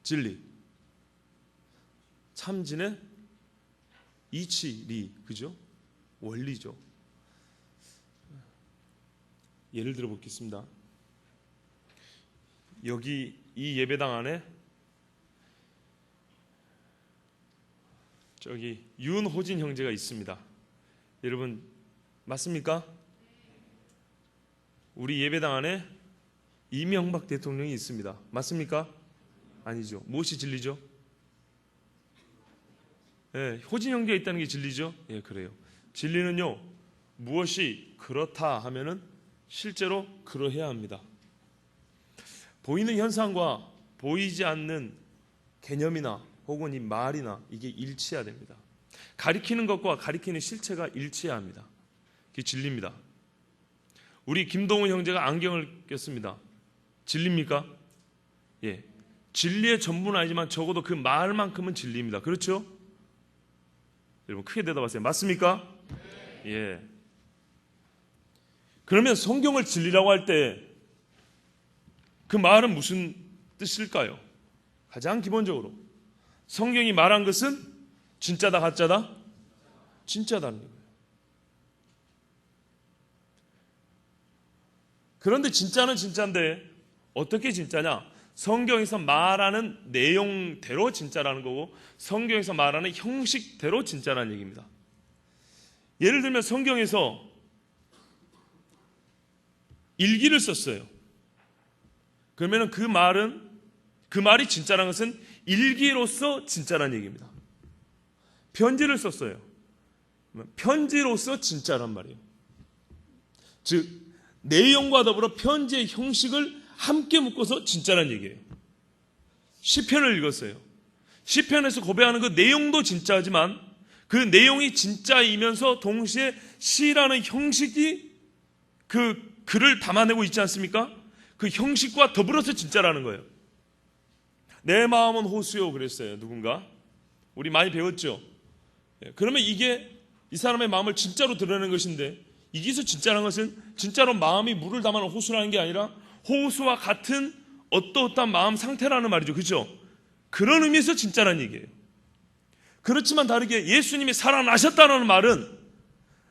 진리. 참진의 이치리, 그죠? 원리죠. 예를 들어 보겠습니다. 여기 이 예배당 안에 저기 윤호진 형제가 있습니다. 여러분 맞습니까? 우리 예배당 안에 이명박 대통령이 있습니다. 맞습니까? 아니죠. 무엇이 진리죠? 호진 형제가 있다는 게 진리죠? 그래요. 진리는요, 무엇이 그렇다 하면은 실제로 그러해야 합니다. 보이는 현상과 보이지 않는 개념이나 혹은 이 말이나 이게 일치해야 됩니다. 가리키는 것과 가리키는 실체가 일치해야 합니다. 그게 진리입니다. 우리 김동훈 형제가 안경을 꼈습니다. 진리입니까? 예. 진리의 전부는 아니지만 적어도 그 말만큼은 진리입니다. 그렇죠? 여러분 크게 대답하세요. 맞습니까? 예. 그러면 성경을 진리라고 할 때 그 말은 무슨 뜻일까요? 가장 기본적으로 성경이 말한 것은 진짜다 가짜다? 진짜다는 거예요. 그런데 진짜는 진짜인데 어떻게 진짜냐? 성경에서 말하는 내용대로 진짜라는 거고 성경에서 말하는 형식대로 진짜라는 얘기입니다. 예를 들면 성경에서 일기를 썼어요. 그러면 그 말이 진짜라는 것은 일기로서 진짜라는 얘기입니다. 편지를 썼어요. 편지로서 진짜란 말이에요. 즉 내용과 더불어 편지의 형식을 함께 묶어서 진짜란 얘기예요. 시편을 읽었어요. 시편에서 고백하는 그 내용도 진짜지만 그 내용이 진짜이면서 동시에 시라는 형식이 그 글을 담아내고 있지 않습니까? 그 형식과 더불어서 진짜라는 거예요. 내 마음은 호수요 그랬어요. 누군가? 우리 많이 배웠죠? 그러면 이게 이 사람의 마음을 진짜로 드러내는 것인데 이기서 진짜라는 것은 진짜로 마음이 물을 담아놓은 호수라는 게 아니라 호수와 같은 어떠한 마음 상태라는 말이죠. 그렇죠? 그런 의미에서 진짜라는 얘기예요. 그렇지만 다르게 예수님이 살아나셨다는 말은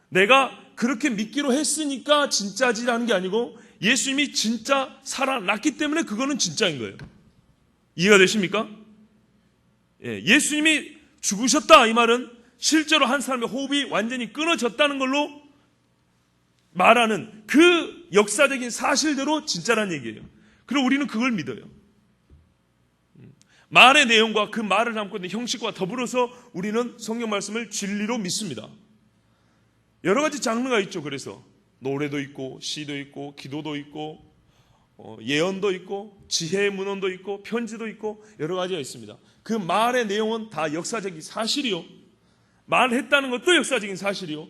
내가 그렇게 믿기로 했으니까 진짜지라는 게 아니고 예수님이 진짜 살아났기 때문에 그거는 진짜인 거예요. 이해가 되십니까? 예수님이 죽으셨다 이 말은 실제로 한 사람의 호흡이 완전히 끊어졌다는 걸로 말하는 그 역사적인 사실대로 진짜란 얘기예요. 그리고 우리는 그걸 믿어요. 말의 내용과 그 말을 담고 있는 형식과 더불어서 우리는 성경 말씀을 진리로 믿습니다. 여러 가지 장르가 있죠. 그래서 노래도 있고 시도 있고 기도도 있고 예언도 있고 지혜의 문헌도 있고 편지도 있고 여러 가지가 있습니다. 그 말의 내용은 다 역사적인 사실이요. 말했다는 것도 역사적인 사실이요.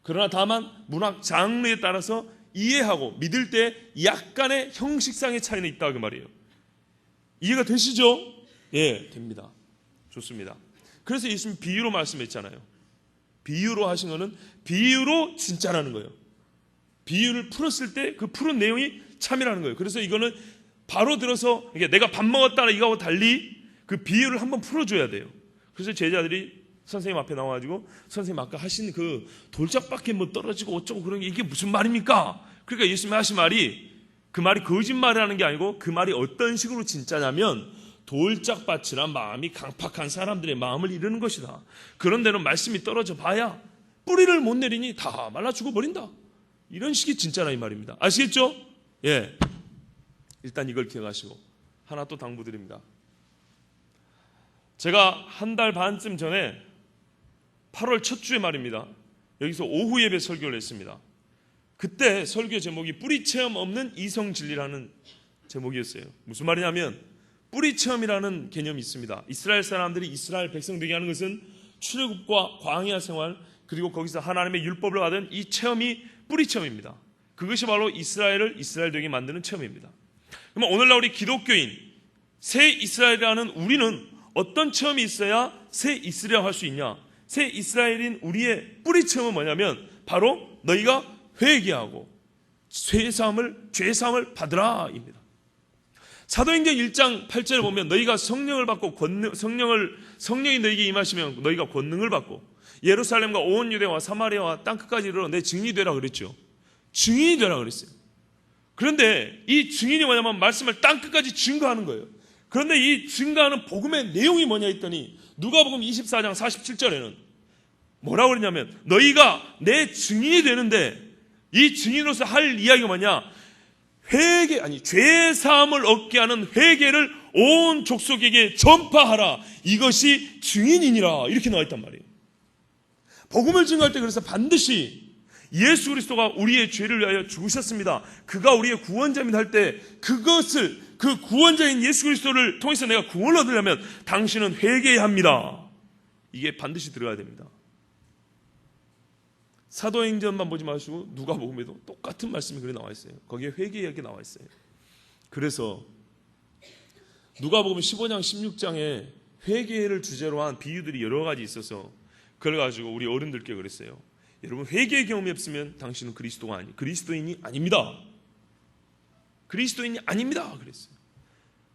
그러나 다만 문학 장르에 따라서 이해하고 믿을 때 약간의 형식상의 차이는 있다 그 말이에요. 이해가 되시죠? 예, 됩니다. 좋습니다. 그래서 예수님 비유로 말씀했잖아요. 비유로 하신 거는 비유로 진짜라는 거예요. 비유를 풀었을 때 그 푸른 내용이 참이라는 거예요. 그래서 이거는 바로 들어서 내가 밥 먹었다는 이거하고 달리 그 비유를 한번 풀어줘야 돼요. 그래서 제자들이 선생님 앞에 나와가지고 선생님 아까 하신 그 돌짝밖에 뭐 떨어지고 어쩌고 그런 게 이게 무슨 말입니까? 그러니까 예수님이 하신 말이 그 말이 거짓말이라는 게 아니고 그 말이 어떤 식으로 진짜냐면 돌짝밭이란 마음이 강팍한 사람들의 마음을 이루는 것이다. 그런 데는 말씀이 떨어져 봐야 뿌리를 못 내리니 다 말라 죽어버린다. 이런 식이 진짜라 이 말입니다. 아시겠죠? 예. 일단 이걸 기억하시고 하나 또 당부드립니다. 제가 한 달 반쯤 전에 8월 첫 주에 말입니다. 여기서 오후 예배 설교를 했습니다. 그때 설교 제목이 뿌리 체험 없는 이성 진리라는 제목이었어요. 무슨 말이냐면 뿌리 체험이라는 개념이 있습니다. 이스라엘 사람들이 이스라엘 백성 되게 하는 것은 출애굽과 광야 생활 그리고 거기서 하나님의 율법을 받은 이 체험이 뿌리 체험입니다. 그것이 바로 이스라엘을 이스라엘 되게 만드는 체험입니다. 그러면 오늘날 우리 기독교인 새 이스라엘이라는 우리는 어떤 체험이 있어야 새 이스라엘 할 수 있냐? 새 이스라엘인 우리의 뿌리 체험은 뭐냐면 바로 너희가 회개하고 죄사함을 받으라입니다. 사도행전 1장 8절에 보면 너희가 성령을 받고 성령이 너희에게 임하시면 너희가 권능을 받고 예루살렘과 온 유대와 사마리아와 땅끝까지 이르러 내 증인이 되라 그랬죠. 증인이 되라 그랬어요. 그런데 이 증인이 뭐냐면 말씀을 땅끝까지 증거하는 거예요. 그런데 이 증거하는 복음의 내용이 뭐냐 했더니 누가복음 24장 47절에는 뭐라고 그러냐면 너희가 내 증인이 되는데 이 증인으로서 할 이야기가 뭐냐, 죄 사함을 얻게 하는 회개를 온 족속에게 전파하라. 이것이 증인이니라. 이렇게 나와 있단 말이에요. 복음을 증거할 때 그래서 반드시 예수 그리스도가 우리의 죄를 위하여 죽으셨습니다, 그가 우리의 구원자입니다 할 때 그것을, 그 구원자인 예수 그리스도를 통해서 내가 구원을 얻으려면 당신은 회개해야 합니다. 이게 반드시 들어가야 됩니다. 사도행전만 보지 마시고 누가복음에도 똑같은 말씀이 그렇게 나와 있어요. 거기에 회개 이야기 나와 있어요. 그래서 누가복음 15장 16장에 회개를 주제로 한 비유들이 여러 가지 있어서 그래가지고 우리 어른들께 그랬어요. 여러분, 회개의 경험이 없으면 당신은 그리스도인이 아닙니다. 그리스도인이 아닙니다. 그랬어요.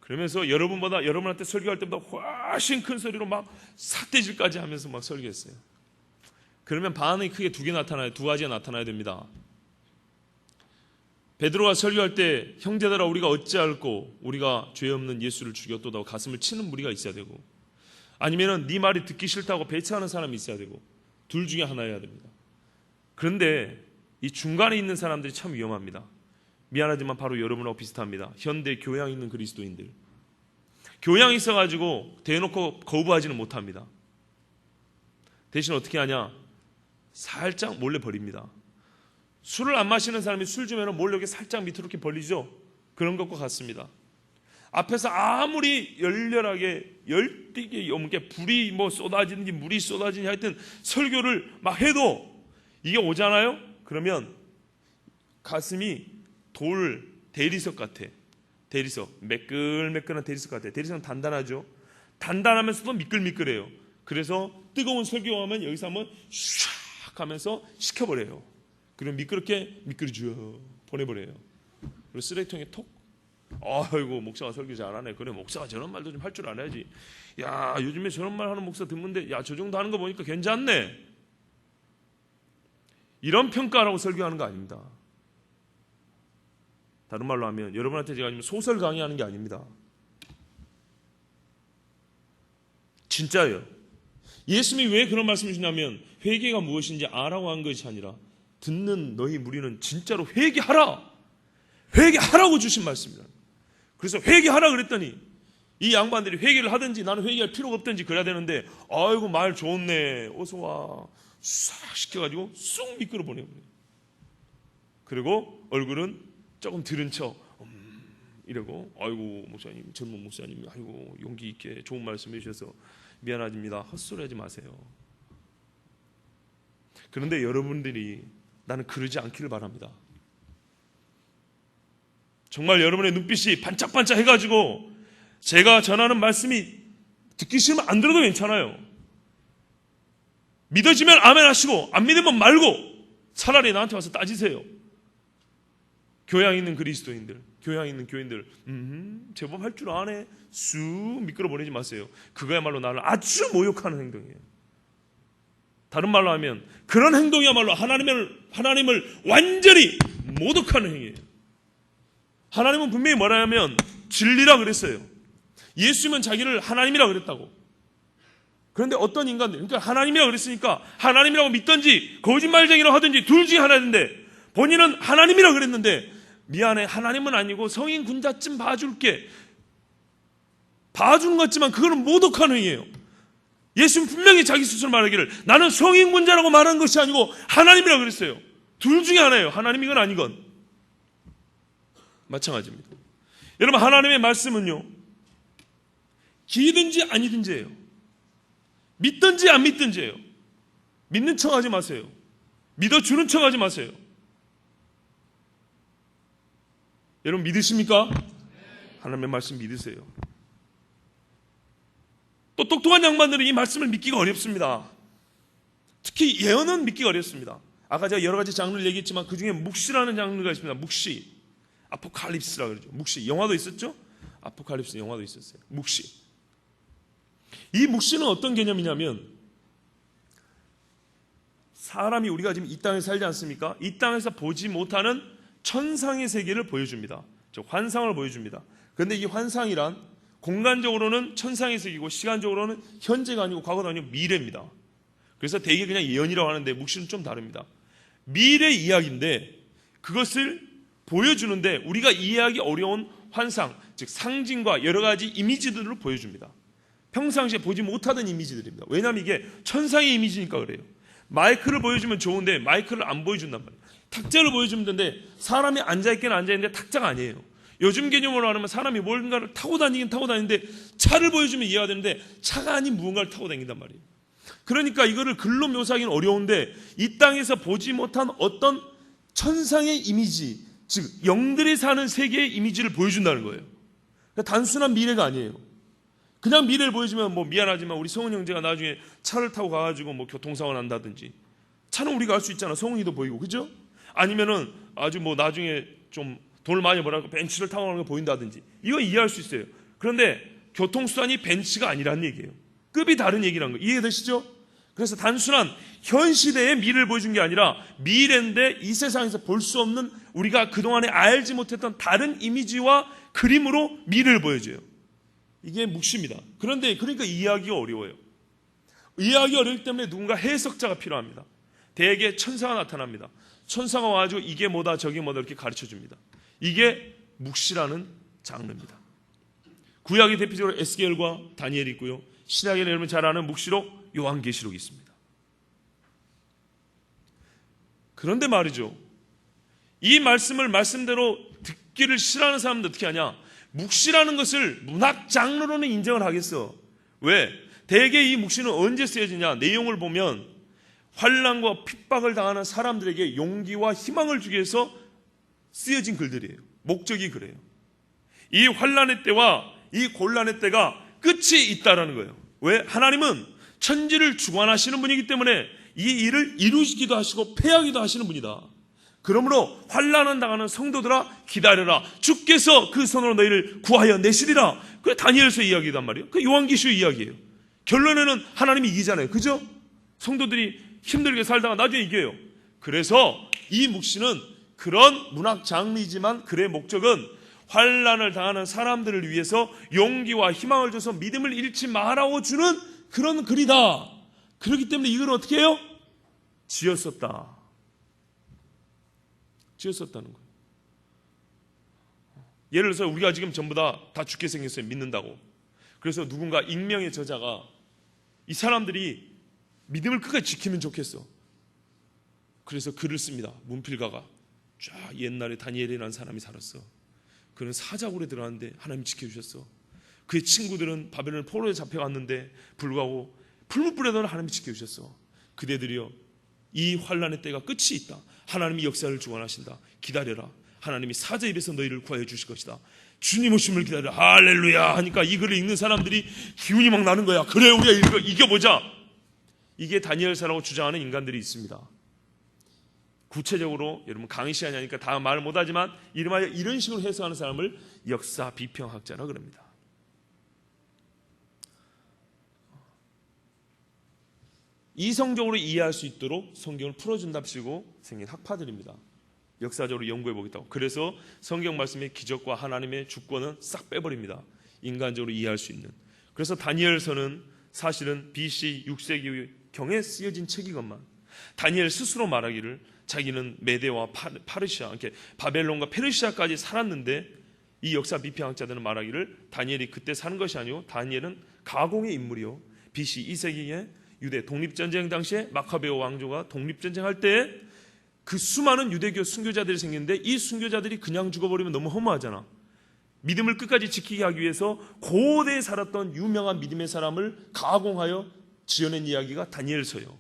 그러면서 여러분한테 설교할 때보다 훨씬 큰 소리로 막 삿대질까지 하면서 막 설교했어요. 그러면 반응이 크게 두 가지가 나타나야 됩니다. 베드로가 설교할 때 형제들아 우리가 어찌할꼬 우리가 죄 없는 예수를 죽였도다 가슴을 치는 무리가 있어야 되고, 아니면은 네 말이 듣기 싫다고 배척하는 사람이 있어야 되고, 둘 중에 하나여야 됩니다. 그런데 이 중간에 있는 사람들이 참 위험합니다. 미안하지만 바로 여러분하고 비슷합니다. 현대 교양 있는 그리스도인들, 교양이 있어가지고 대놓고 거부하지는 못합니다. 대신 어떻게 하냐, 살짝 몰래 버립니다. 술을 안 마시는 사람이 술 주면 몰래 이렇게 살짝 밑으로 이렇게 벌리죠. 그런 것과 같습니다. 앞에서 아무리 열렬하게 열띠게 넘게 불이 쏟아지는지 물이 쏟아지는지 하여튼 설교를 막 해도 이게 오잖아요. 그러면 가슴이 대리석 같아. 매끌매끌한 대리석 같아. 대리석은 단단하죠. 단단하면서도 미끌미끌해요. 그래서 뜨거운 설교하면 여기서 한번 샥 하면서 식혀버려요. 그럼 미끄러져 보내버려요. 그리고 쓰레기통에 톡. 아이고, 목사가 설교 잘하네. 그래, 목사가 저런 말도 좀 할 줄 알아야지. 야, 요즘에 저런 말 하는 목사 듣는데 야, 저 정도 하는 거 보니까 괜찮네. 이런 평가라고 설교하는 거 아닙니다. 다른 말로 하면 여러분한테 제가 지금 소설 강의하는 게 아닙니다. 진짜예요. 예수님이 왜 그런 말씀을 주시냐면 회개가 무엇인지 아라고 한 것이 아니라 듣는 너희 무리는 진짜로 회개하라고 주신 말씀입니다. 그래서 회개하라 그랬더니 이 양반들이 회개를 하든지 나는 회개할 필요가 없든지 그래야 되는데, 아이고 말 좋네 어서와 싹 시켜가지고 쑥 미끄러 보내버려요. 그리고 얼굴은 조금 들은 척 이러고, 아이고 목사님, 젊은 목사님, 아이고 용기 있게 좋은 말씀 해주셔서 미안합니다. 헛소리 하지 마세요. 그런데 여러분들이 나는 그러지 않기를 바랍니다. 정말 여러분의 눈빛이 반짝반짝 해가지고 제가 전하는 말씀이 듣기 싫으면 안 들어도 괜찮아요. 믿어지면 아멘 하시고 안 믿으면 말고 차라리 나한테 와서 따지세요. 교양 있는 그리스도인들, 교양 있는 교인들, 제법 할 줄 아네 쑥 미끄러 버리지 마세요. 그거야말로 나를 아주 모욕하는 행동이에요. 다른 말로 하면 그런 행동이야말로 하나님을 완전히 모독하는 행위예요. 하나님은 분명히 뭐라 하면 진리라 그랬어요. 예수님은 자기를 하나님이라 그랬다고. 그런데 어떤 인간들, 그러니까 하나님이라 그랬으니까 하나님이라고 믿든지 거짓말쟁이라고 하든지 둘 중에 하나인데, 본인은 하나님이라 그랬는데 미안해, 하나님은 아니고 성인 군자쯤 봐줄게. 봐주는 것 같지만 그거는 모독하는 행위예요. 예수는 분명히 자기 스스로 말하기를 나는 성인 군자라고 말하는 것이 아니고 하나님이라고 그랬어요. 둘 중에 하나예요. 하나님이건 아니건. 마찬가지입니다. 여러분, 하나님의 말씀은요, 기든지 아니든지예요. 믿든지 안 믿든지예요. 믿는 척 하지 마세요. 믿어주는 척 하지 마세요. 여러분 믿으십니까? 하나님의 말씀 믿으세요. 또 똑똑한 양반들은 이 말씀을 믿기가 어렵습니다. 특히 예언은 믿기가 어렵습니다. 아까 제가 여러 가지 장르를 얘기했지만 그 중에 묵시라는 장르가 있습니다. 묵시, 아포칼립스라고 그러죠. 묵시, 영화도 있었죠. 아포칼립스 영화도 있었어요. 묵시. 이 묵시는 어떤 개념이냐면 사람이 우리가 지금 이 땅에 살지 않습니까? 이 땅에서 보지 못하는 천상의 세계를 보여줍니다. 즉 환상을 보여줍니다. 그런데 이 환상이란 공간적으로는 천상의 세계고 시간적으로는 현재가 아니고 과거도 아니고 미래입니다. 그래서 대개 그냥 예언이라고 하는데 묵시는 좀 다릅니다. 미래 이야기인데 그것을 보여주는데 우리가 이해하기 어려운 환상, 즉 상징과 여러 가지 이미지들을 보여줍니다. 평상시에 보지 못하던 이미지들입니다. 왜냐하면 이게 천상의 이미지니까 그래요. 마이크를 보여주면 좋은데 마이크를 안 보여준단 말이에요. 탁자를 보여주면 되는데 사람이 앉아있긴 앉아있는데 탁자가 아니에요. 요즘 개념으로 하면 사람이 뭔가를 타고 다니긴 타고 다니는데 차를 보여주면 이해가 되는데 차가 아닌 무언가를 타고 다닌단 말이에요. 그러니까 이거를 글로 묘사하기는 어려운데 이 땅에서 보지 못한 어떤 천상의 이미지, 즉 영들이 사는 세계의 이미지를 보여준다는 거예요. 그러니까 단순한 미래가 아니에요. 그냥 미래를 보여주면 뭐 미안하지만 우리 성훈 형제가 나중에 차를 타고 가가지고 뭐 교통사고 난다든지 차는 우리가 알 수 있잖아. 성훈이도 보이고 그죠? 아니면은 아주 뭐 나중에 좀 돈을 많이 벌어서 벤츠를 타고 가는 거 보인다든지 이거 이해할 수 있어요. 그런데 교통수단이 벤츠가 아니란 얘기예요. 급이 다른 얘기라는 거 이해되시죠? 그래서 단순한 현 시대의 미래를 보여준 게 아니라 미래인데 이 세상에서 볼 수 없는 우리가 그동안에 알지 못했던 다른 이미지와 그림으로 미래를 보여줘요. 이게 묵시입니다. 그런데 그러니까 이해하기가 어려워요. 이해하기 어렵기 때문에 누군가 해석자가 필요합니다. 대개 천사가 나타납니다. 천사가 와가지고 이게 뭐다 저게 뭐다 이렇게 가르쳐줍니다. 이게 묵시라는 장르입니다. 구약의 대표적으로 에스겔과 다니엘이 있고요. 신약에는 여러분 잘 아는 묵시록 요한계시록이 있습니다. 그런데 말이죠. 이 말씀을 말씀대로 듣기를 싫어하는 사람들 어떻게 하냐? 묵시라는 것을 문학 장르로는 인정을 하겠어. 왜? 대개 이 묵시는 언제 쓰여지냐? 내용을 보면 환난과 핍박을 당하는 사람들에게 용기와 희망을 주기 위해서 쓰여진 글들이에요. 목적이 그래요. 이 환난의 때와 이 곤란의 때가 끝이 있다라는 거예요. 왜? 하나님은 천지를 주관하시는 분이기 때문에 이 일을 이루시기도 하시고 폐하기도 하시는 분이다. 그러므로 환난을 당하는 성도들아 기다려라. 주께서 그 손으로 너희를 구하여 내시리라. 그게 다니엘서 이야기단 말이에요. 그 요한계시록 이야기예요. 결론에는 하나님이 이기잖아요. 그죠? 성도들이 힘들게 살다가 나중에 이겨요. 그래서 이 묵시는 그런 문학 장르이지만 그의 목적은 환난을 당하는 사람들을 위해서 용기와 희망을 줘서 믿음을 잃지 말라고 주는 그런 글이다. 그렇기 때문에 이걸 어떻게 해요? 지었었다는 거예요. 예를 들어서 우리가 지금 전부 다 죽게 생겼어요. 믿는다고. 그래서 누군가 익명의 저자가 이 사람들이 믿음을 끝까지 지키면 좋겠어. 그래서 글을 씁니다. 문필가가 쫙 옛날에 다니엘이라는 사람이 살았어. 그는 사자굴에 들어갔는데 하나님 지켜주셨어. 그의 친구들은 바벨론 포로에 잡혀갔는데 불구하고 풀무불에도 하나님이 지켜주셨어. 그대들이여 이 환난의 때가 끝이 있다. 하나님이 역사를 주관하신다. 기다려라. 하나님이 사자 입에서 너희를 구하여 주실 것이다. 주님 오심을 기다려. 할렐루야 하니까 이 글을 읽는 사람들이 기운이 막 나는 거야. 그래 우리가 이겨보자. 이게 다니엘서라고 주장하는 인간들이 있습니다. 구체적으로 여러분 강의 시간이 아니니까 다 말 못하지만 이름하여 이런 식으로 해석하는 사람을 역사 비평학자라 그럽니다. 이성적으로 이해할 수 있도록 성경을 풀어준답시고 생긴 학파들입니다. 역사적으로 연구해 보겠다고. 그래서 성경 말씀의 기적과 하나님의 주권은 싹 빼버립니다. 인간적으로 이해할 수 있는. 그래서 다니엘서는 사실은 BC 6세기 경에 쓰여진 책이건만 다니엘 스스로 말하기를 자기는 메대와 파르시아, 이렇게 바벨론과 페르시아까지 살았는데 이 역사 비평학자들은 말하기를 다니엘이 그때 사는 것이 아니고 다니엘은 가공의 인물이요. BC 2세기에 유대 독립전쟁 당시에 마카베오 왕조가 독립전쟁할 때 그 수많은 유대교 순교자들이 생겼는데 이 순교자들이 그냥 죽어버리면 너무 허무하잖아. 믿음을 끝까지 지키게 하기 위해서 고대에 살았던 유명한 믿음의 사람을 가공하여 지어낸 이야기가 다니엘서예요.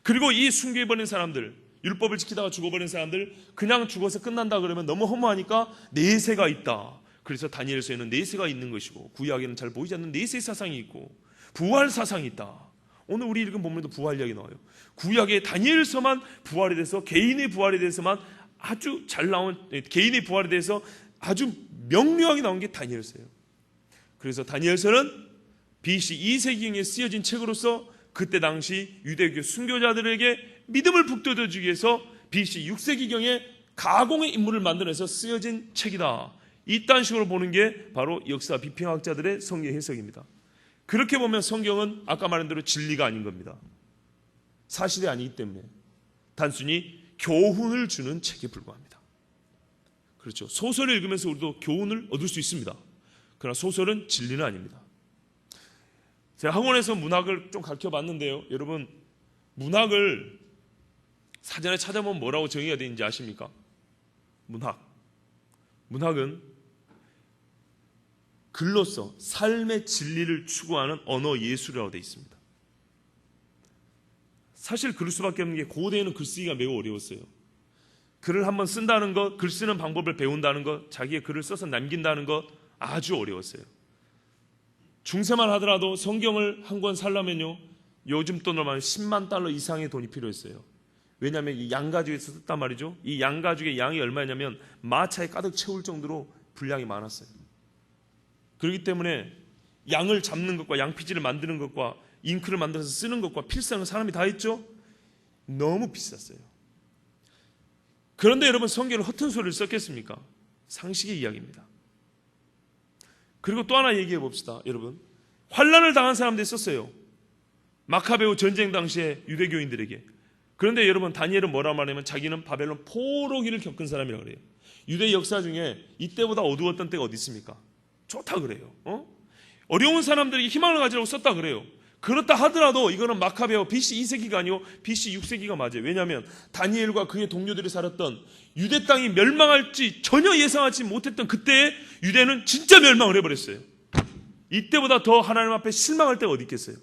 그리고 이 순교해버린 사람들, 율법을 지키다가 죽어버린 사람들 그냥 죽어서 끝난다 그러면 너무 허무하니까 내세가 있다. 그래서 다니엘서에는 내세가 있는 것이고 구약에는 잘 보이지 않는 내세 사상이 있고 부활 사상이 있다. 오늘 우리 읽은 본문에도 부활 이야기 나와요. 구약의 다니엘서만 부활에 대해서 개인의 부활에 대해서만 아주 잘 나온 개인의 부활에 대해서 아주 명료하게 나온 게 다니엘서예요. 그래서 다니엘서는 BC 2세기경에 쓰여진 책으로서 그때 당시 유대교 순교자들에게 믿음을 북돋워주기 위해서 BC 6세기경에 가공의 인물을 만들어내서 쓰여진 책이다. 이딴 식으로 보는 게 바로 역사 비평학자들의 성경 해석입니다. 그렇게 보면 성경은 아까 말한 대로 진리가 아닌 겁니다. 사실이 아니기 때문에 단순히 교훈을 주는 책에 불과합니다. 그렇죠. 소설을 읽으면서 우리도 교훈을 얻을 수 있습니다. 그러나 소설은 진리는 아닙니다. 제가 학원에서 문학을 좀 가르쳐봤는데요. 여러분, 문학을 사전에 찾아보면 뭐라고 정의가 되는지 아십니까? 문학은 글로서 삶의 진리를 추구하는 언어 예술이라고 되어 있습니다. 사실 그럴 수밖에 없는 게 고대에는 글쓰기가 매우 어려웠어요. 글을 한번 쓴다는 것, 글 쓰는 방법을 배운다는 것, 자기의 글을 써서 남긴다는 것 아주 어려웠어요. 중세만 하더라도 성경을 한 권 살려면요, 요즘 돈으로 말하면 10만 달러 이상의 돈이 필요했어요. 왜냐하면 이 양가죽에서 썼단 말이죠. 이 양가죽의 양이 얼마냐면 마차에 가득 채울 정도로 분량이 많았어요. 그렇기 때문에 양을 잡는 것과 양피지를 만드는 것과 잉크를 만들어서 쓰는 것과 필사는 사람이 다 했죠. 너무 비쌌어요. 그런데 여러분, 성경을 허튼 소리를 썼겠습니까? 상식의 이야기입니다. 그리고 또 하나 얘기해 봅시다. 여러분, 환난을 당한 사람들이 썼어요. 마카베오 전쟁 당시에 유대교인들에게. 그런데 여러분, 다니엘은 뭐라 말하냐면 자기는 바벨론 포로기를 겪은 사람이라고 그래요. 유대 역사 중에 이때보다 어두웠던 때가 어디 있습니까? 좋다 그래요. 어려운 사람들에게 희망을 가지라고 썼다 그래요. 그렇다 하더라도 이거는 마카베오 BC 2세기가 아니고 BC 6세기가 맞아요. 왜냐하면 다니엘과 그의 동료들이 살았던 유대 땅이 멸망할지 전혀 예상하지 못했던 그때에 유대는 진짜 멸망을 해버렸어요. 이때보다 더 하나님 앞에 실망할 때가 어디 있겠어요?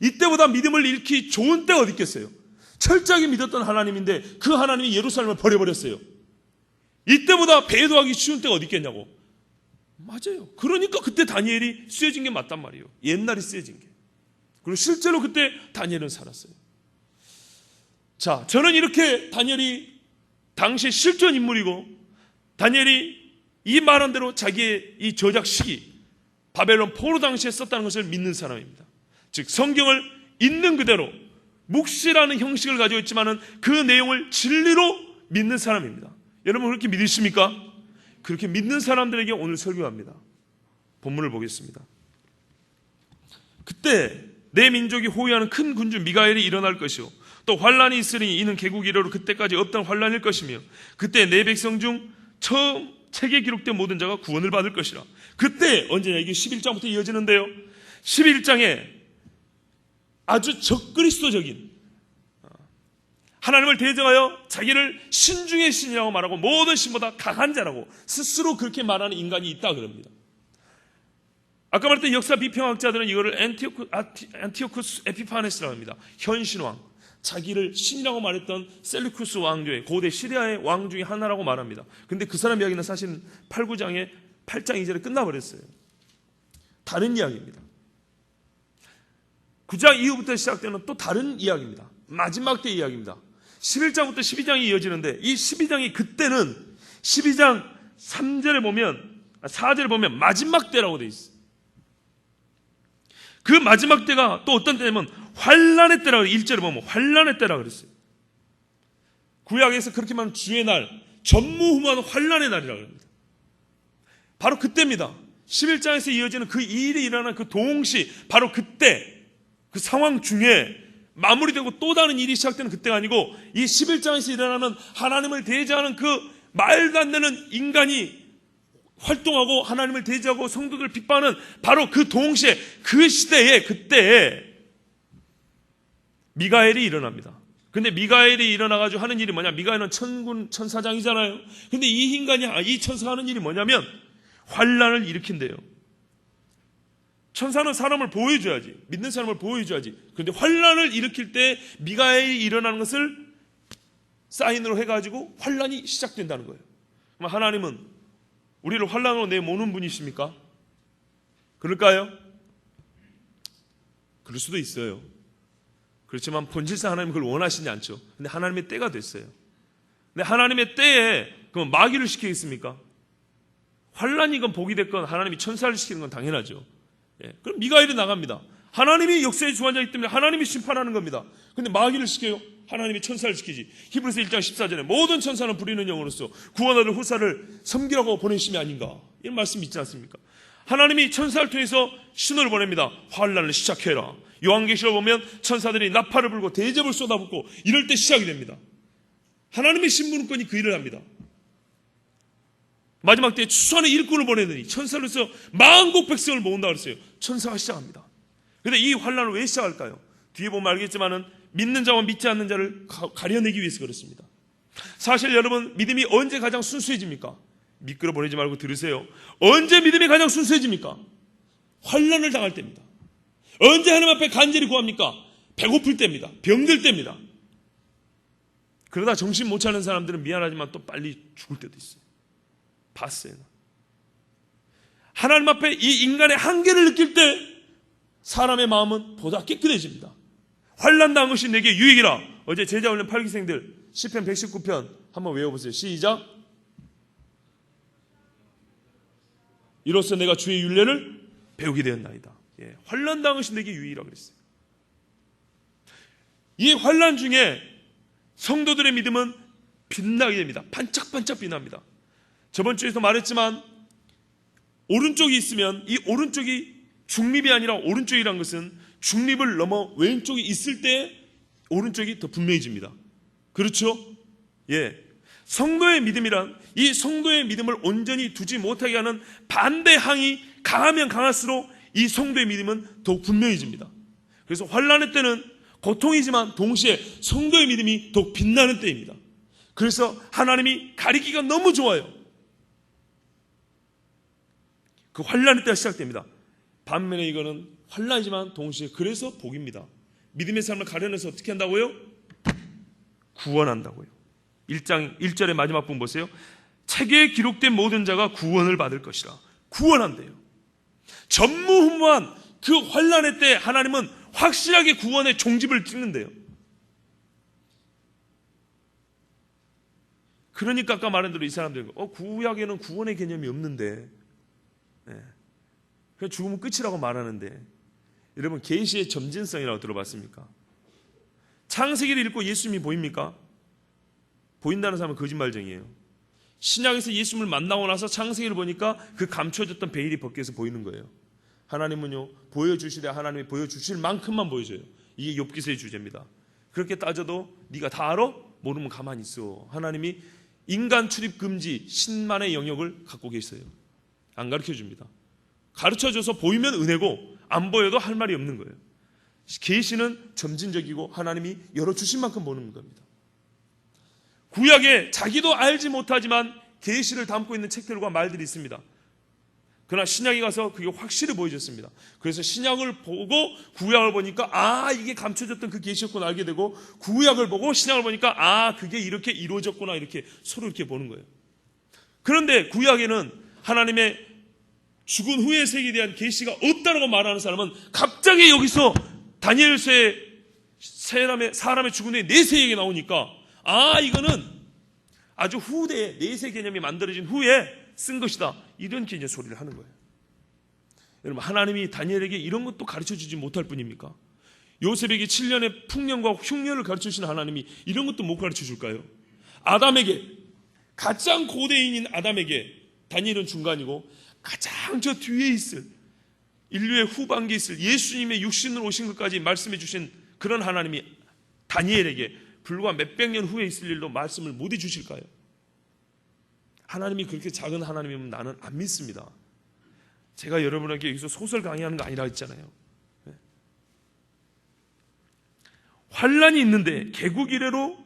이때보다 믿음을 잃기 좋은 때가 어디 있겠어요? 철저하게 믿었던 하나님인데 그 하나님이 예루살렘을 버려버렸어요. 이때보다 배도하기 쉬운 때가 어디 있겠냐고. 맞아요. 그러니까 그때 다니엘이 쓰여진 게 맞단 말이에요. 옛날에 쓰여진 게. 그리고 실제로 그때 다니엘은 살았어요. 자, 저는 이렇게 다니엘이 당시 실존 인물이고 다니엘이 이 말한 대로 자기의 이 저작 시기 바벨론 포로 당시에 썼다는 것을 믿는 사람입니다. 즉 성경을 있는 그대로 묵시라는 형식을 가지고 있지만은 그 내용을 진리로 믿는 사람입니다. 여러분 그렇게 믿으십니까? 그렇게 믿는 사람들에게 오늘 설교합니다. 본문을 보겠습니다. 그때 내 민족이 호위하는 큰 군주 미가엘이 일어날 것이요 또 환란이 있으니 이는 개국 이래로 그때까지 없던 환란일 것이며 그때 내 백성 중 처음 책에 기록된 모든 자가 구원을 받을 것이라. 그때 언제냐? 이게 11장부터 이어지는데요. 11장에 아주 적그리스도적인 하나님을 대적하여 자기를 신중의 신이라고 말하고 모든 신보다 강한 자라고 스스로 그렇게 말하는 인간이 있다 그럽니다. 아까 말했던 역사 비평학자들은 이거를 안티오쿠스 에피파네스라고 합니다. 현신왕, 자기를 신이라고 말했던 셀루쿠스 왕조의 고대 시리아의 왕 중에 하나라고 말합니다. 근데 그 사람 이야기는 사실 8, 9장에 8장 2절에 끝나버렸어요. 다른 이야기입니다. 9장 이후부터 시작되는 또 다른 이야기입니다. 마지막 때 이야기입니다. 11장부터 12장이 이어지는데 이 12장이 그때는 12장 3절에 보면 4절에 보면 마지막 때라고 되어 있어요. 그 마지막 때가 또 어떤 때냐면 환란의 때라고 1절에 보면 환란의 때라고 그랬어요. 구약에서 그렇게 말하면 주의 날, 전무후무한 환란의 날이라고 합니다. 바로 그때입니다. 11장에서 이어지는 그 일이 일어나는 그 동시 바로 그때 그 상황 중에 마무리되고 또 다른 일이 시작되는 그때가 아니고 이 11장에서 일어나는 하나님을 대적하는 그 말도 안 되는 인간이 활동하고 하나님을 대적하고 성도들을 비판하는 바로 그 동시에 그 시대에 그때에 미가엘이 일어납니다. 근데 미가엘이 일어나가지고 하는 일이 뭐냐? 미가엘은 천군 천사장이잖아요. 근데 이 인간이 이 천사가 하는 일이 뭐냐면 환란을 일으킨대요. 천사는 사람을 보호해줘야지. 믿는 사람을 보호해줘야지. 그런데 환란을 일으킬 때 미가엘이 일어나는 것을 사인으로 해가지고 환란이 시작된다는 거예요. 그럼 하나님은 우리를 환란으로 내모는 분이십니까? 그럴까요? 그럴 수도 있어요. 그렇지만 본질상 하나님은 그걸 원하시지 않죠. 근데 하나님의 때가 됐어요. 근데 하나님의 때에 그럼 마귀를 시키겠습니까? 환란이건 복이 됐건 하나님이 천사를 시키는 건 당연하죠. 예, 그럼 미가엘이 나갑니다. 하나님이 역사의 주관자이기 때문에 하나님이 심판하는 겁니다. 근데 마귀를 시켜요? 하나님이 천사를 시키지. 히브리서 1장 14절에 모든 천사는 부리는 영으로서 구원하를 후사를 섬기라고 보내심이 아닌가, 이런 말씀이 있지 않습니까? 하나님이 천사를 통해서 신호를 보냅니다. 환란을 시작해라. 요한계시록 보면 천사들이 나팔을 불고 대접을 쏟아붓고 이럴 때 시작이 됩니다. 하나님의 신분권이 그 일을 합니다. 마지막 때에 추수하는 일꾼을 보내더니 천사로서 만국 백성을 모은다 그랬어요. 천사가 시작합니다. 그런데 이 환란을 왜 시작할까요? 뒤에 보면 알겠지만은 믿는 자와 믿지 않는 자를 가려내기 위해서 그렇습니다. 사실 여러분, 믿음이 언제 가장 순수해집니까? 미끄러 버리지 말고 들으세요. 언제 믿음이 가장 순수해집니까? 환란을 당할 때입니다. 언제 하나님 앞에 간절히 구합니까? 배고플 때입니다. 병들 때입니다. 그러다 정신 못 차리는 사람들은 미안하지만 또 빨리 죽을 때도 있어요. 봤어요. 하나님 앞에 이 인간의 한계를 느낄 때 사람의 마음은 보다 깨끗해집니다. 환난 당한 것이 내게 유익이라. 어제 제자훈련 8기생들 시편 119편 한번 외워보세요. 시작. 이로써 내가 주의 율례를 배우게 되었나이다. 예, 환난 당한 것이 내게 유익이라 그랬어요. 이 환난 중에 성도들의 믿음은 빛나게 됩니다. 반짝반짝 빛납니다. 저번 주에도 말했지만 오른쪽이 있으면 이 오른쪽이 중립이 아니라 오른쪽이란 것은 중립을 넘어 왼쪽이 있을 때 오른쪽이 더 분명해집니다. 그렇죠? 예. 성도의 믿음이란 이 성도의 믿음을 온전히 두지 못하게 하는 반대항이 강하면 강할수록 이 성도의 믿음은 더욱 분명해집니다. 그래서 환난의 때는 고통이지만 동시에 성도의 믿음이 더욱 빛나는 때입니다. 그래서 하나님이 가리기가 너무 좋아요. 그 환난의 때가 시작됩니다. 반면에 이거는 환난이지만 동시에 그래서 복입니다. 믿음의 삶을 가려내서 어떻게 한다고요? 구원한다고요. 1장 1절의 마지막 부분 보세요. 책에 기록된 모든 자가 구원을 받을 것이라. 구원한대요. 전무후무한 그 환난의 때 하나님은 확실하게 구원의 종집을 찍는데요. 그러니까 아까 말한 대로 이 사람들은 구약에는 구원의 개념이 없는데, 그냥 죽으면 끝이라고 말하는데, 여러분 계시의 점진성이라고 들어봤습니까? 창세기를 읽고 예수님이 보입니까? 보인다는 사람은 거짓말쟁이에요. 신약에서 예수님을 만나고 나서 창세기를 보니까 그 감춰졌던 베일이 벗겨서 보이는 거예요. 하나님은요, 보여주시되 하나님이 보여주실 만큼만 보여줘요. 이게 욥기서의 주제입니다. 그렇게 따져도 네가 다 알아? 모르면 가만히 있어. 하나님이 인간 출입 금지 신만의 영역을 갖고 계세요. 안 가르쳐줍니다. 가르쳐줘서 보이면 은혜고 안 보여도 할 말이 없는 거예요. 계시는 점진적이고 하나님이 열어주신 만큼 보는 겁니다. 구약에 자기도 알지 못하지만 계시를 담고 있는 책들과 말들이 있습니다. 그러나 신약에 가서 그게 확실히 보여졌습니다. 그래서 신약을 보고 구약을 보니까 이게 감춰졌던 그 계시였구나 알게 되고, 구약을 보고 신약을 보니까 그게 이렇게 이루어졌구나, 이렇게 서로 이렇게 보는 거예요. 그런데 구약에는 하나님의 죽은 후의 세계에 대한 계시가 없다라고 말하는 사람은 갑자기 여기서 다니엘서의 사람의 죽은 후에 내세 얘기 나오니까 이거는 아주 후대에 내세 개념이 만들어진 후에 쓴 것이다, 이렇게 이제 소리를 하는 거예요. 여러분, 하나님이 다니엘에게 이런 것도 가르쳐주지 못할 뿐입니까? 요셉에게 7년의 풍년과 흉년을 가르쳐주신 하나님이 이런 것도 못 가르쳐줄까요? 아담에게, 가장 고대인인 아담에게 다니엘은 중간이고, 가장 저 뒤에 있을, 인류의 후반기에 있을 예수님의 육신으로 오신 것까지 말씀해 주신 그런 하나님이 다니엘에게 불과 몇백 년 후에 있을 일도 말씀을 못 해주실까요? 하나님이 그렇게 작은 하나님이면 나는 안 믿습니다. 제가 여러분에게 여기서 소설 강의하는 거 아니라 했잖아요. 환란이 있는데 개국 이래로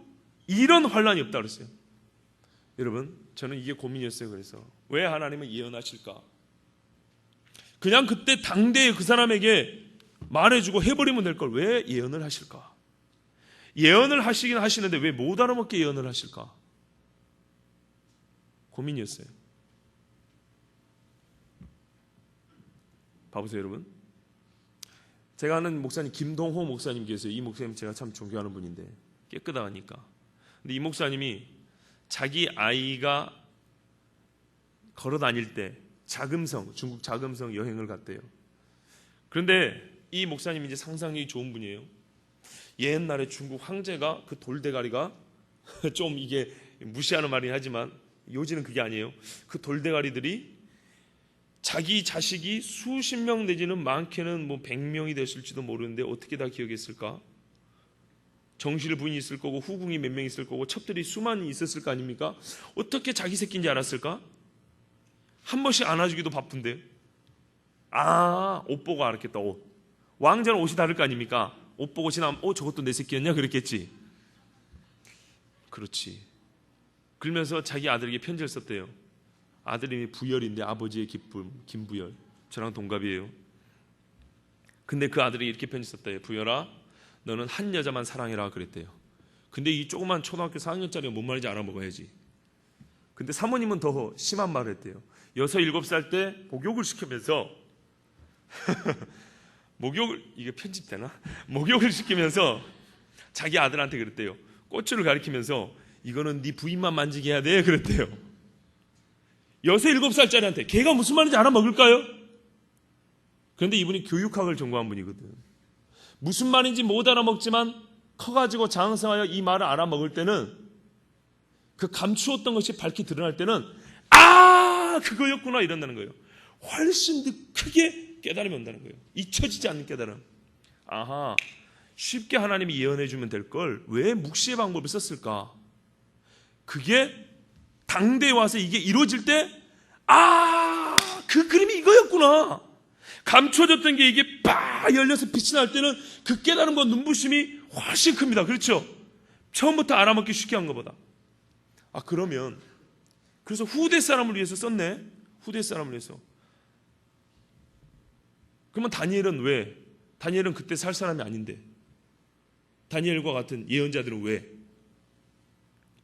이런 환란이 없다 그랬어요. 여러분, 저는 이게 고민이었어요. 그래서 왜 하나님은 예언하실까? 그냥 그때 당대에 그 사람에게 말해주고 해버리면 될 걸 왜 예언을 하실까? 예언을 하시긴 하시는데 왜 못 알아먹게 예언을 하실까? 고민이었어요. 봐보세요, 여러분. 제가 아는 목사님 김동호 목사님 계세요. 이 목사님 제가 참 존경하는 분인데 깨끗하니까. 근데 이 목사님이 자기 아이가 걸어 다닐 때 자금성, 중국 자금성 여행을 갔대요. 그런데 이 목사님이 이제 상상력이 좋은 분이에요. 옛날에 중국 황제가 그 돌대가리가 좀 이게 무시하는 말이긴 하지만 요지는 그게 아니에요. 그 돌대가리들이 자기 자식이 수십 명 내지는 많게는 뭐 100명이 됐을지도 모르는데 어떻게 다 기억했을까? 정실 부인이 있을 거고 후궁이 몇 명 있을 거고 첩들이 수많이 있었을 거 아닙니까? 어떻게 자기 새끼인지 알았을까? 한 번씩 안아주기도 바쁜데. 옷 보고 알았겠다. 옷. 왕자는 옷이 다를 거 아닙니까? 옷 보고 지나면 저것도 내 새끼였냐? 그랬겠지. 그렇지. 그러면서 자기 아들에게 편지를 썼대요. 아들이 부열인데 아버지의 기쁨, 김부열. 저랑 동갑이에요. 근데 그 아들이 이렇게 편지 썼대요. 부열아, 너는 한 여자만 사랑해라 그랬대요. 근데 이 조그만 초등학교 4학년짜리가 뭔 말인지 알아먹어야지. 근데 사모님은 더 심한 말을 했대요. 6, 7살 때 목욕을 시키면서 이게 편집되나? 목욕을 시키면서 자기 아들한테 그랬대요. 꼬추를 가리키면서 이거는 네 부인만 만지게 해야 돼 그랬대요. 6, 7살짜리한테 걔가 무슨 말인지 알아먹을까요? 그런데 이분이 교육학을 전공한 분이거든. 무슨 말인지 못 알아먹지만 커가지고 장성하여 이 말을 알아먹을 때는 그 감추었던 것이 밝히 드러날 때는 그거였구나 이런다는 거예요. 훨씬 더 크게 깨달음이 온다는 거예요. 잊혀지지 않는 깨달음. 쉽게 하나님이 예언해 주면 될 걸 왜 묵시의 방법을 썼을까? 그게 당대에 와서 이게 이루어질 때 그 그림이 이거였구나. 감춰졌던 게 이게 빡 열려서 빛이 날 때는 그 깨달음과 눈부심이 훨씬 큽니다. 그렇죠? 처음부터 알아먹기 쉽게 한 것보다. 그러면 그래서 후대 사람을 위해서 썼네. 후대 사람을 위해서. 그러면 다니엘은 왜? 다니엘은 그때 살 사람이 아닌데. 다니엘과 같은 예언자들은 왜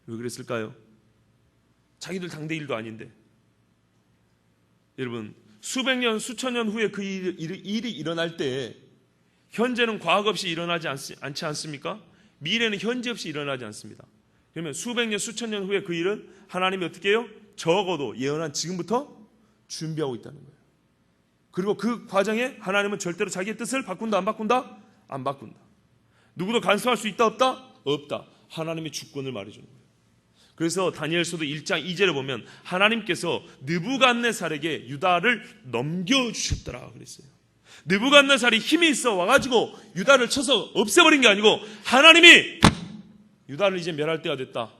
그랬을까요? 자기들 당대 일도 아닌데. 여러분, 수백 년, 수천 년 후에 그 일이 일어날 때 현재는 과거 없이 일어나지 않지 않습니까? 미래는 현재 없이 일어나지 않습니다. 그러면 수백 년, 수천 년 후에 그 일은 하나님이 어떻게 해요? 적어도 예언한 지금부터 준비하고 있다는 거예요. 그리고 그 과정에 하나님은 절대로 자기의 뜻을 바꾼다, 안 바꾼다? 안 바꾼다. 누구도 간섭할 수 있다, 없다? 없다. 하나님의 주권을 말해주는 거예요. 그래서 다니엘서도 1장 2절에 보면 하나님께서 느부갓네살에게 유다를 넘겨주셨더라 그랬어요. 느부갓네살이 힘이 있어 와가지고 유다를 쳐서 없애버린 게 아니고 하나님이 유다를 이제 멸할 때가 됐다.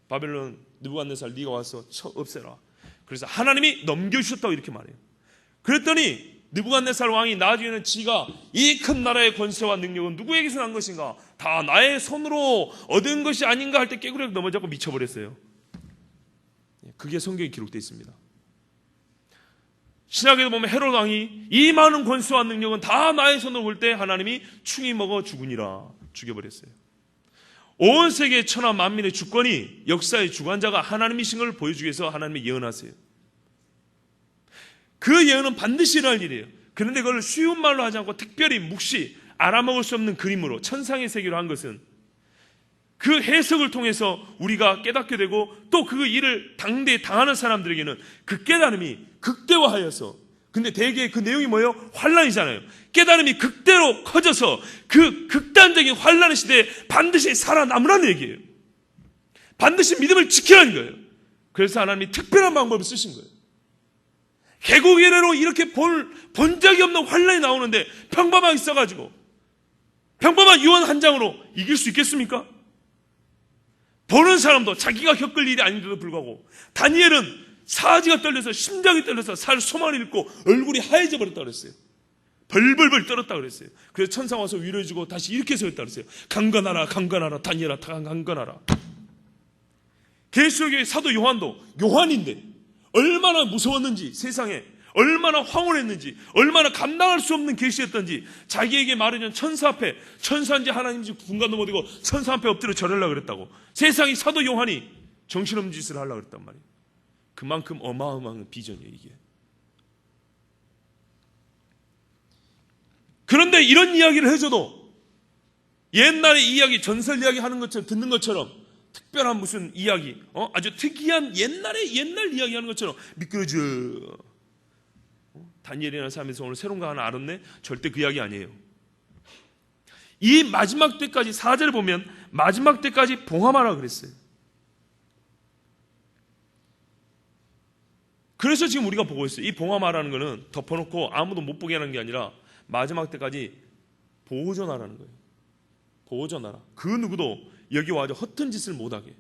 바벨론 느부갓네살 네가 와서 쳐 없애라. 그래서 하나님이 넘겨주셨다고 이렇게 말해요. 그랬더니 느부갓네살 왕이 나중에는 지가 이 큰 나라의 권세와 능력은 누구에게서 난 것인가? 다 나의 손으로 얻은 것이 아닌가 할 때 깨구리가 넘어져서 미쳐버렸어요. 그게 성경에 기록되어 있습니다. 신약에도 보면 헤롯 왕이 이 많은 권세와 능력은 다 나의 손으로 올 때 하나님이 충이 먹어 죽으니라 죽여버렸어요. 온 세계의 천하 만민의 주권이 역사의 주관자가 하나님이신 걸 보여주기 위해서 하나님이 예언하세요. 그 예언은 반드시 일어날 일이에요. 그런데 그걸 쉬운 말로 하지 않고 특별히 묵시 알아먹을 수 없는 그림으로 천상의 세계로 한 것은 그 해석을 통해서 우리가 깨닫게 되고 또 그 일을 당대에 당하는 사람들에게는 그 깨달음이 극대화하여서 근데 대개 그 내용이 뭐예요? 환란이잖아요. 깨달음이 극대로 커져서 그 극단적인 환란의 시대에 반드시 살아남으라는 얘기예요. 반드시 믿음을 지키라는 거예요. 그래서 하나님이 특별한 방법을 쓰신 거예요. 개국 이래로 이렇게 본 적이 없는 환란이 나오는데 평범하게 써가지고 평범한 유언 한 장으로 이길 수 있겠습니까? 보는 사람도 자기가 겪을 일이 아닌데도 불구하고 다니엘은 사지가 떨려서 심장이 떨려서 살 소만을 잃고 얼굴이 하얘져 버렸다고 그랬어요. 벌벌벌 떨었다고 그랬어요. 그래서 천사 와서 위로해주고 다시 이렇게 세웠다고 그랬어요. 강건하라 강건하라 다니엘아 강건하라. 계시록의 사도 요한도 요한인데 얼마나 무서웠는지 세상에 얼마나 황홀했는지 얼마나 감당할 수 없는 계시였던지 자기에게 말해준 천사 앞에 천사인지 하나님인지 분간도 못하고 천사 앞에 엎드려 절하려고 그랬다고. 세상이 사도 요한이 정신없는 짓을 하려고 그랬단 말이에요. 그만큼 어마어마한 비전이에요 이게. 그런데 이런 이야기를 해줘도 옛날의 이야기 전설 이야기 하는 것처럼 듣는 것처럼 특별한 무슨 이야기, 아주 특이한 옛날 이야기하는 것처럼 미끄러져. 다니엘이라는 사람에서 오늘 새로운 거 하나 알았네? 절대 그 이야기 아니에요. 이 마지막 때까지 4절을 보면 마지막 때까지 봉함하라 그랬어요. 그래서 지금 우리가 보고 있어요. 이 봉함하라는 거는 덮어놓고 아무도 못 보게 하는 게 아니라 마지막 때까지 보존하라는 거예요. 보존하라. 그 누구도 여기 와서 허튼 짓을 못하게,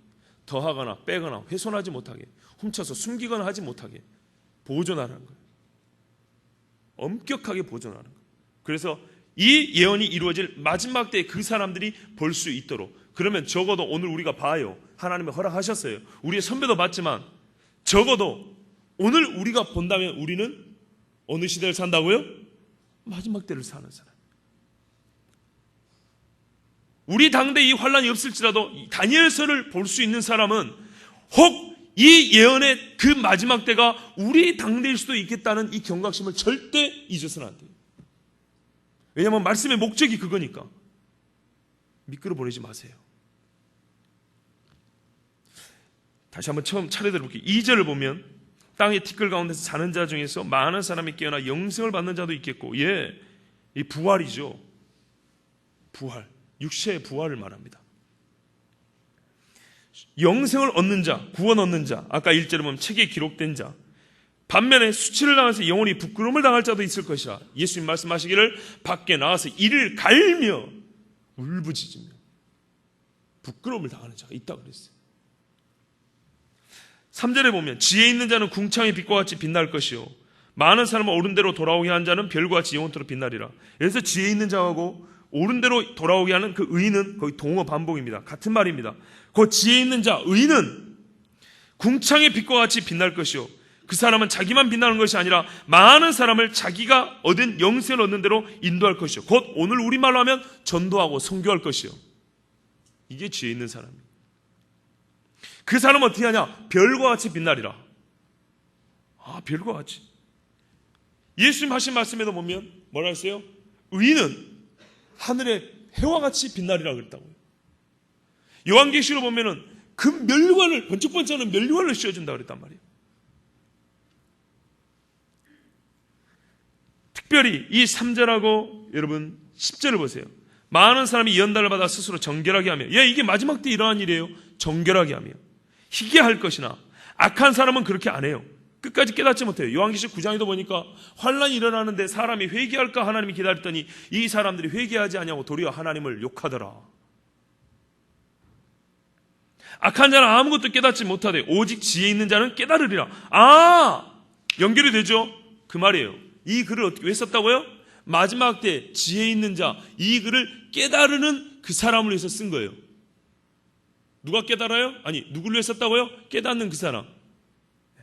더하거나 빼거나 훼손하지 못하게, 훔쳐서 숨기거나 하지 못하게 보존하라는 거예요. 엄격하게 보존하는 거예요. 그래서 이 예언이 이루어질 마지막 때에 그 사람들이 볼 수 있도록, 그러면 적어도 오늘 우리가 봐요. 하나님이 허락하셨어요. 우리의 선배도 봤지만 적어도 오늘 우리가 본다면 우리는 어느 시대를 산다고요? 마지막 때를 사는 사람. 우리 당대 이 환란이 없을지라도 다니엘서를 볼 수 있는 사람은 혹 이 예언의 그 마지막 때가 우리 당대일 수도 있겠다는 이 경각심을 절대 잊어서는 안 돼요. 왜냐하면 말씀의 목적이 그거니까. 미끄러 보내지 마세요. 다시 한번 처음 차례대로 볼게요. 2절을 보면 땅의 티끌 가운데서 자는 자 중에서 많은 사람이 깨어나 영생을 받는 자도 있겠고, 이 부활이죠. 부활, 육체의 부활을 말합니다. 영생을 얻는 자, 구원 얻는 자, 아까 1절에 보면 책에 기록된 자, 반면에 수치를 당해서 영원히 부끄러움을 당할 자도 있을 것이라. 예수님 말씀하시기를 밖에 나가서 이를 갈며 울부짖으며 부끄러움을 당하는 자가 있다고 그랬어요. 3절에 보면 지혜 있는 자는 궁창의 빛과 같이 빛날 것이요 많은 사람을 옳은 대로 돌아오게 한 자는 별과 같이 영원토록 빛나리라. 그래서 지혜 있는 자하고 옳은 대로 돌아오게 하는 그 의는 거의 동어 반복입니다. 같은 말입니다. 그 지혜 있는 자, 의는 궁창의 빛과 같이 빛날 것이요 그 사람은 자기만 빛나는 것이 아니라 많은 사람을 자기가 얻은 영생을 얻는 대로 인도할 것이요 곧 오늘 우리말로 하면 전도하고 선교할 것이요. 이게 지혜 있는 사람입니다. 그 사람은 어떻게 하냐? 별과 같이 빛나리라. 별과 같이. 예수님 하신 말씀에도 보면 뭐라 했어요? 의인은 하늘의 해와 같이 빛나리라 그랬다고요. 요한계시로 보면은 그 멸관을, 번쩍번쩍하는 멸관을 씌워준다 그랬단 말이에요. 특별히 이 3절하고 여러분 10절을 보세요. 많은 사람이 연단을 받아 스스로 정결하게 하며, 이게 마지막 때 일어난 일이에요. 정결하게 하며 희귀할 것이나 악한 사람은 그렇게 안 해요. 끝까지 깨닫지 못해요. 요한계시 9장에도 보니까 환란이 일어나는데 사람이 회개할까 하나님이 기다렸더니 이 사람들이 회개하지 않냐고 도리어 하나님을 욕하더라. 악한 자는 아무것도 깨닫지 못하되 오직 지혜 있는 자는 깨달으리라. 연결이 되죠? 그 말이에요. 이 글을 어떻게 왜 썼다고요? 마지막 때 지혜 있는 자, 이 글을 깨달으는 그 사람을 위해서 쓴 거예요. 누가 깨달아요? 누구를 위해서 썼다고요? 깨닫는 그 사람.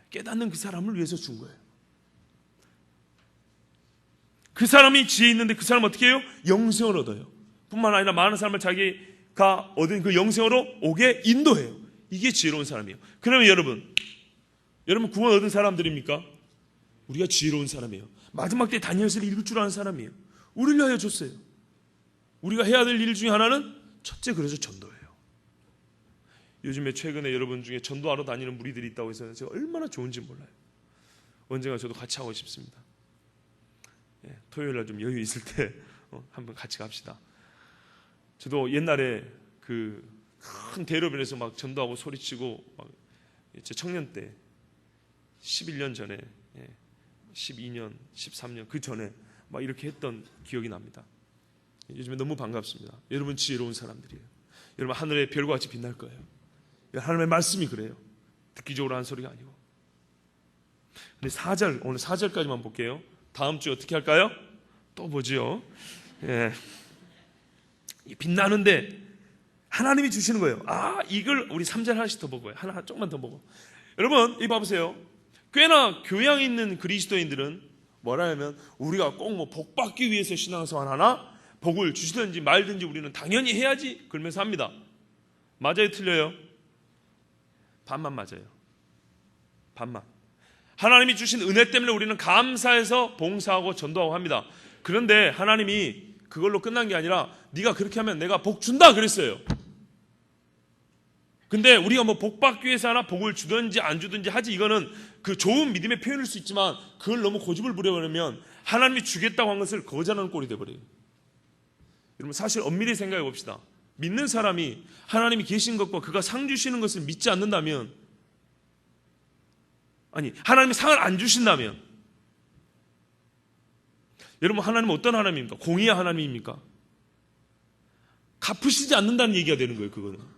깨닫는 그 사람을 위해서 준 거예요. 그 사람이 지혜 있는데 그 사람은 어떻게 해요? 영생을 얻어요. 뿐만 아니라 많은 사람을 자기가 얻은 그 영생으로 오게 인도해요. 이게 지혜로운 사람이에요. 그러면 여러분 구원 얻은 사람들입니까? 우리가 지혜로운 사람이에요. 마지막 때 다니엘서를 읽을 줄 아는 사람이에요. 우리를 위하여 줬어요. 우리가 해야 될 일 중에 하나는 첫째, 그래서 전도예요. 요즘에 최근에 여러분 중에 전도하러 다니는 무리들이 있다고 해서 제가 얼마나 좋은지 몰라요. 언젠가 저도 같이 하고 싶습니다. 토요일날 좀 여유 있을 때 한번 같이 갑시다. 저도 옛날에 그 큰 대로변에서 막 전도하고 소리치고 제 청년 때 11년 전에 12년, 13년 그 전에 막 이렇게 했던 기억이 납니다. 요즘에 너무 반갑습니다. 여러분 지혜로운 사람들이에요. 여러분 하늘의 별과 같이 빛날 거예요. 하나님의 말씀이 그래요. 듣기적으로 하는 소리가 아니고. 근데 4절, 오늘 4절까지만 볼게요. 다음 주에 어떻게 할까요? 또 보죠. 빛나는데 하나님이 주시는 거예요. 이걸 우리 3절 하나씩 더 보고요. 하나 조금만 더 보고. 여러분 이 봐보세요. 꽤나 교양 있는 그리스도인들은 뭐라냐면 우리가 꼭 복 받기 위해서 신앙생활 하나, 복을 주시든지 말든지 우리는 당연히 해야지 그러면서 합니다. 맞아요, 틀려요? 반만 맞아요. 반만. 하나님이 주신 은혜 때문에 우리는 감사해서 봉사하고 전도하고 합니다. 그런데 하나님이 그걸로 끝난 게 아니라 네가 그렇게 하면 내가 복 준다 그랬어요. 근데 우리가 뭐 복 받기 위해서 하나 복을 주든지 안 주든지 하지, 이거는 그 좋은 믿음의 표현일 수 있지만 그걸 너무 고집을 부려버리면 하나님이 주겠다고 한 것을 거절하는 꼴이 돼버려요. 여러분, 사실 엄밀히 생각해 봅시다. 믿는 사람이 하나님이 계신 것과 그가 상 주시는 것을 믿지 않는다면, 아니 하나님이 상을 안 주신다면, 여러분 하나님은 어떤 하나님입니까? 공의의 하나님입니까? 갚으시지 않는다는 얘기가 되는 거예요. 그거는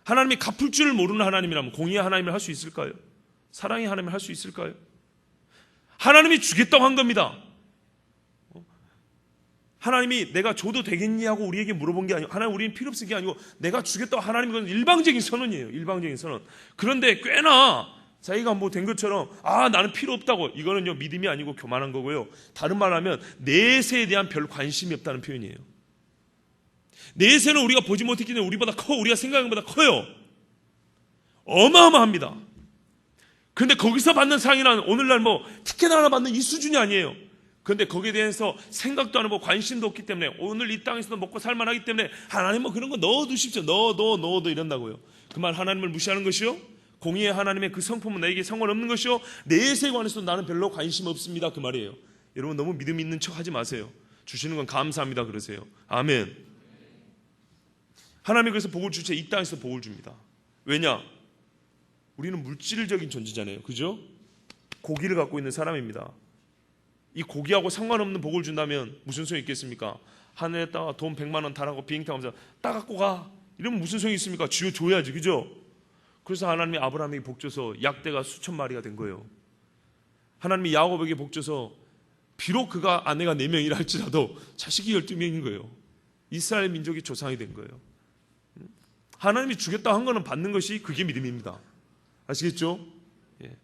하나님이 갚을 줄을 모르는 하나님이라면 공의의 하나님을 할 수 있을까요? 사랑의 하나님을 할 수 있을까요? 하나님이 주겠다고 한 겁니다. 하나님이 내가 줘도 되겠니 하고 우리에게 물어본 게 아니고, 하나님 우리는 필요 없을 게 아니고 내가 주겠다고 하나님, 건 일방적인 선언이에요. 일방적인 선언. 그런데 꽤나 자기가 뭐 된 것처럼 나는 필요 없다고, 이거는요 믿음이 아니고 교만한 거고요. 다른 말로 하면 내세에 대한 별 관심이 없다는 표현이에요. 내세는 우리가 보지 못했기 때문에 우리보다 커, 우리가 생각한 것보다 커요. 어마어마합니다. 그런데 거기서 받는 상이란 오늘날 뭐 티켓 하나 받는 이 수준이 아니에요. 그런데 거기에 대해서 생각도 안 하고 관심도 없기 때문에 오늘 이 땅에서도 먹고 살만하기 때문에 하나님 뭐 그런 거 넣어두십시오. 넣어도 이런다고요. 그 말 하나님을 무시하는 것이요, 공의의 하나님의 그 성품은 나에게 상관없는 것이요, 내세에 관해서도 나는 별로 관심 없습니다, 그 말이에요. 여러분 너무 믿음 있는 척 하지 마세요. 주시는 건 감사합니다 그러세요. 아멘. 하나님이 그래서 복을 주체 이 땅에서 복을 줍니다. 왜냐? 우리는 물질적인 존재잖아요. 그죠? 고기를 갖고 있는 사람입니다. 이 고기하고 상관없는 복을 준다면 무슨 소용이 있겠습니까? 하늘에다가 돈 100만 원 달라고 비행기 타면서 따갖고 가, 이러면 무슨 소용이 있습니까? 줘야지. 그죠? 그래서 하나님이 아브라함에게 복 줘서 약대가 수천 마리가 된 거예요. 하나님이 야곱에게 복 줘서 비록 그가 아내가 4명이라 할지라도 자식이 12명인 거예요. 이스라엘 민족이 조상이 된 거예요. 하나님이 주겠다 한 거는 받는 것이 그게 믿음입니다. 아시겠죠? 예.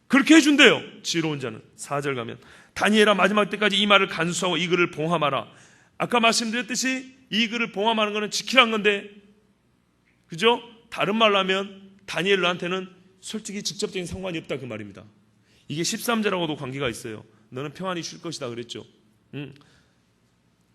그렇게 해준대요. 지혜로운 자는. 4절 가면 다니엘아 마지막 때까지 이 말을 간수하고 이 글을 봉함하라. 아까 말씀드렸듯이 이 글을 봉함하는 거는 지키란 건데, 그죠? 다른 말로 하면 다니엘한테는 솔직히 직접적인 상관이 없다, 그 말입니다. 이게 13절하고도 관계가 있어요. 너는 평안히 쉴 것이다 그랬죠.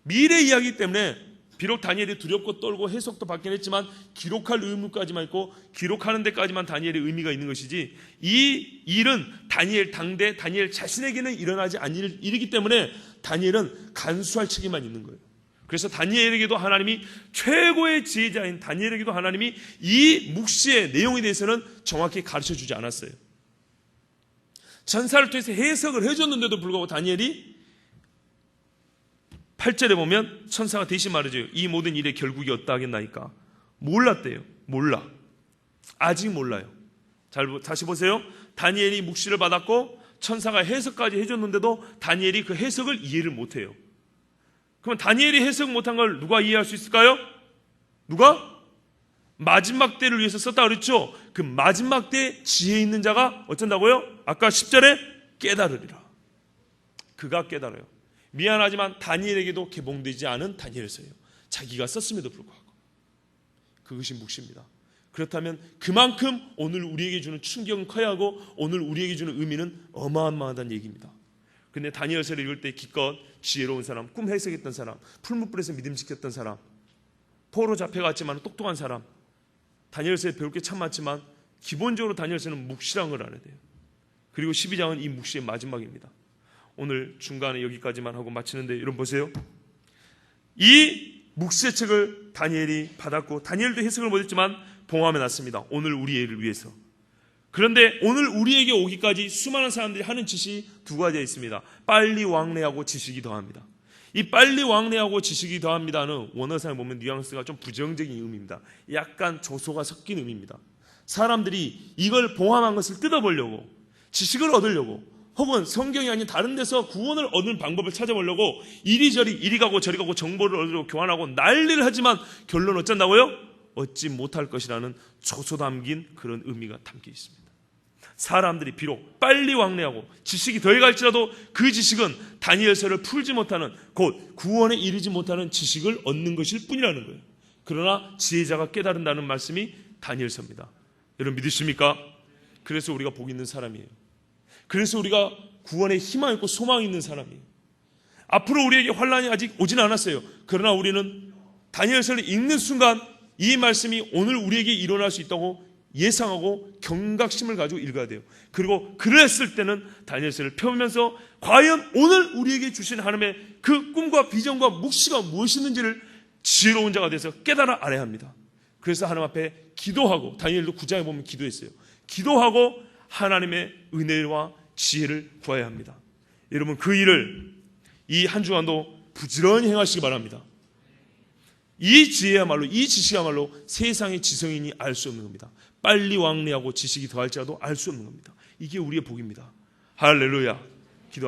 미래 이야기 때문에 비록 다니엘이 두렵고 떨고 해석도 받긴 했지만 기록할 의무까지만 있고 기록하는 데까지만 다니엘의 의미가 있는 것이지, 이 일은 다니엘 당대 다니엘 자신에게는 일어나지 않을 일이기 때문에 다니엘은 간수할 책임만 있는 거예요. 그래서 다니엘에게도 하나님이, 최고의 지혜자인 다니엘에게도 하나님이 이 묵시의 내용에 대해서는 정확히 가르쳐주지 않았어요. 전사를 통해서 해석을 해줬는데도 불구하고 다니엘이 8절에 보면 천사가 대신 말해줘요. 이 모든 일의 결국이 어떠하겠나이까? 몰랐대요. 몰라. 아직 몰라요. 다시 보세요. 다니엘이 묵시를 받았고 천사가 해석까지 해줬는데도 다니엘이 그 해석을 이해를 못해요. 그러면 다니엘이 해석 못한 걸 누가 이해할 수 있을까요? 누가? 마지막 때를 위해서 썼다 그랬죠. 그 마지막 때 지혜 있는 자가 어쩐다고요? 아까 10절에 깨달으리라. 그가 깨달아요. 미안하지만 다니엘에게도 개봉되지 않은 다니엘서예요. 자기가 썼음에도 불구하고. 그것이 묵시입니다. 그렇다면 그만큼 오늘 우리에게 주는 충격은 커야 하고 오늘 우리에게 주는 의미는 어마어마하다는 얘기입니다. 근데 다니엘서를 읽을 때 기껏 지혜로운 사람, 꿈 해석했던 사람, 풀무불에서 믿음 지켰던 사람, 포로 잡혀갔지만 똑똑한 사람, 다니엘서에 배울 게 참 많지만 기본적으로 다니엘서는 묵시라는 걸 알아야 돼요. 그리고 12장은 이 묵시의 마지막입니다. 오늘 중간에 여기까지만 하고 마치는데, 여러분 보세요. 이 묵시의 책을 다니엘이 받았고 다니엘도 해석을 못했지만 봉함해 놨습니다. 오늘 우리를 위해서. 그런데 오늘 우리에게 오기까지 수많은 사람들이 하는 짓이 두 가지가 있습니다. 빨리 왕래하고 지식이 더합니다. 이 빨리 왕래하고 지식이 더합니다는 원어상에 보면 뉘앙스가 좀 부정적인 의미입니다. 약간 조소가 섞인 의미입니다. 사람들이 이걸 봉함한 것을 뜯어보려고, 지식을 얻으려고, 혹은 성경이 아닌 다른 데서 구원을 얻는 방법을 찾아보려고 이리저리 이리 가고 저리 가고 정보를 얻으려고 교환하고 난리를 하지만 결론 어쩐다고요? 얻지 못할 것이라는 조소 담긴 그런 의미가 담겨 있습니다. 사람들이 비록 빨리 왕래하고 지식이 더해갈지라도 그 지식은 다니엘서를 풀지 못하는, 곧 구원에 이르지 못하는 지식을 얻는 것일 뿐이라는 거예요. 그러나 지혜자가 깨달은다는 말씀이 다니엘서입니다. 여러분 믿으십니까? 그래서 우리가 복 있는 사람이에요. 그래서 우리가 구원에 희망 있고 소망이 있는 사람이에요. 앞으로 우리에게 환란이 아직 오진 않았어요. 그러나 우리는 다니엘서를 읽는 순간 이 말씀이 오늘 우리에게 일어날 수 있다고 예상하고 경각심을 가지고 읽어야 돼요. 그리고 글을 했을 때는 다니엘서를 펴면서 과연 오늘 우리에게 주신 하나님의 그 꿈과 비전과 묵시가 무엇이있는지를 지혜로운 자가 돼서 깨달아 알아야 합니다. 그래서 하나님 앞에 기도하고, 다니엘도 9장에 보면 기도했어요. 기도하고 하나님의 은혜와 지혜를 구해야 합니다. 여러분, 그 일을 이 한 주간도 부지런히 행하시기 바랍니다. 이 지혜야말로, 이 지식이야말로 세상의 지성인이 알 수 없는 겁니다. 빨리 왕래하고 지식이 더할지라도 알 수 없는 겁니다. 이게 우리의 복입니다. 할렐루야.